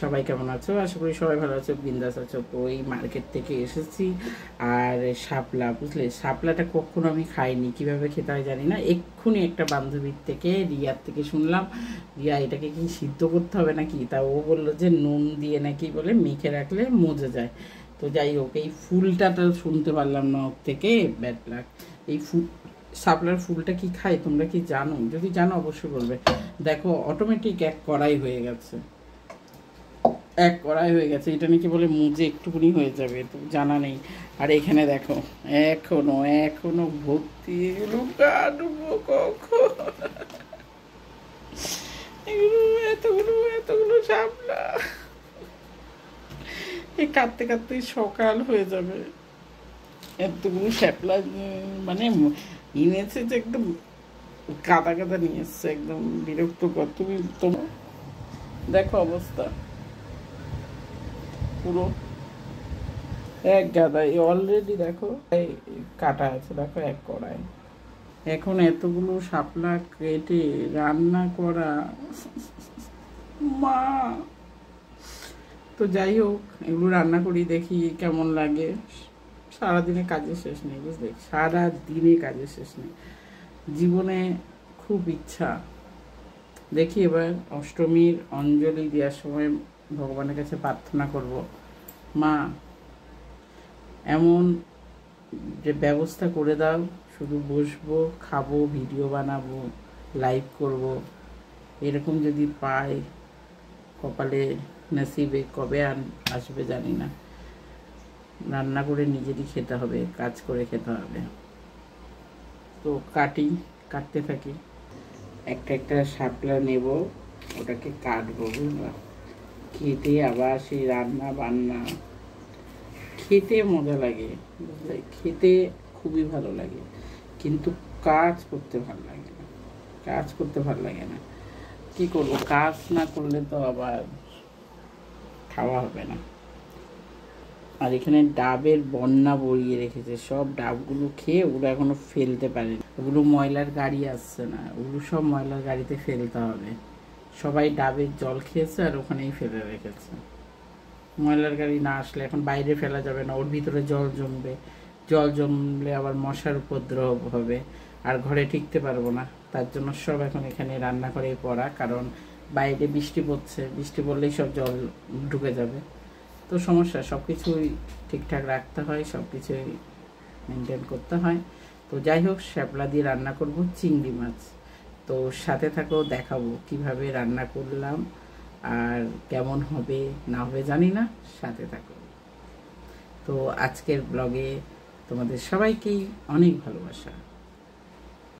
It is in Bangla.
সবাই কেমন আছো? আশা করি সবাই ভালো আছো, বিন্দাস আছো। তো এই মার্কেট থেকে এসেছি আর শাপলা, বুঝলে, শাপলাটা কখনো আমি খাইনি, কিভাবে খেতে হয় জানি না। এক্ষুনি একটা বান্ধবীর থেকে, রিয়ার থেকে শুনলাম, রিয়া এটাকে কি সিদ্ধ করতে হবে নাকি, তা ও বললো যে নুন দিয়ে নাকি বলে মেখে রাখলে মজে যায়। তো যাই হোক, এই ফুলটা তো শুনতে পারলাম না ওর থেকে, ব্যাড লাক। এই ফুল, শাপলার ফুলটা কি খায় তোমরা কি জানো? যদি জানো অবশ্যই বলবে। দেখো অটোমেটিক এক কড়াই হয়ে গেছে, এক কড়াই হয়ে গেছে। এটা নাকি বলে মুজে একটুকুনি হয়ে যাবে, তো জানা নেই। আর এখানে দেখো এখনো এখনো ভর্তি, এগুলো কাটবো কখন? এগুলো এতগুলো এতগুলো শাপলা, এই কাটতে কাটতে সকাল হয়ে যাবে। এতগুলো শ্যাপলা মানে এনেছে যে একদম কাদা কাদা নিয়ে এসছে, একদম বিরক্তকর। তুমি তোমার দেখো অবস্থা পুরো এক গাদাই অলরেডি, দেখো এই কাটা আছে, দেখো এক কড়াই। এখন এতগুলো শাপলা কেটে রান্না করা, মা। তো যাই হোক, এগুলো রান্না করি, দেখি কেমন লাগে। সারাদিনে কাজের শেষ নেই, বুঝলে, সারা দিনে কাজের শেষ নেই। জীবনে খুব ইচ্ছা, দেখি এবার অষ্টমীর অঞ্জলি দেওয়ার সময় ভগবানের কাছে প্রার্থনা করব, মা এমন যে ব্যবস্থা করে দাও, শুধু বসবো, খাবো, ভিডিও বানাবো, লাইভ করব, এরকম যদি পাই কপালে, নসিবে কবে আসবে জানি না। রান্না করে নিজেরই খেতে হবে, কাজ করে খেতে হবে। তো কাটতে থাকি, একটা একটা শাপলা নেব, ওটাকে কাটবো, বুঝলাম। খেতে আবার সেই রান্না বান্না, খেতে মজা লাগে, বুঝলে, খেতে খুবই ভালো লাগে, কিন্তু কাজ করতে ভালো লাগে না, কাজ করতে ভালো লাগে না। কি করবো, কাজ না করলে তো আবার খাওয়া হবে না। আর এখানে ডাবের বন্যা বড়িয়ে রেখেছে, সব ডাবগুলো খেয়ে ওগুলো এখনো ফেলতে পারেনি। ওগুলো ময়লার গাড়ি আসছে না, ওগুলো সব ময়লার গাড়িতে ফেলতে হবে। সবাই ডাবের জল খেয়েছে আর ওখানেই ফেলে রেখেছে। ময়লার গাড়ি না আসলে এখন বাইরে ফেলা যাবে না, ওর ভিতরে জল জমবে, জল জমলে আবার মশার উপদ্রব হবে, আর ঘরে ঠিকতে পারবো না। তার জন্য সব এখন এখানে রান্না করেই পড়া, কারণ বাইরে বৃষ্টি পড়ছে, বৃষ্টি পড়লেই সব জল ঢুকে যাবে। তো সমস্যা, সব কিছুই ঠিকঠাক রাখতে হয়, সব কিছুই মেনটেন করতে হয়। তো যাই হোক, শ্যাপলা দিয়ে রান্না করব চিংড়ি মাছ। তো সাথে থাকো, দেখাবো কিভাবে রান্না করলাম, আর কেমন হবে না হবে জানি না, সাথে থাকো। তো আজকের ব্লগে তোমাদের সবাইকেই অনেক ভালোবাসা।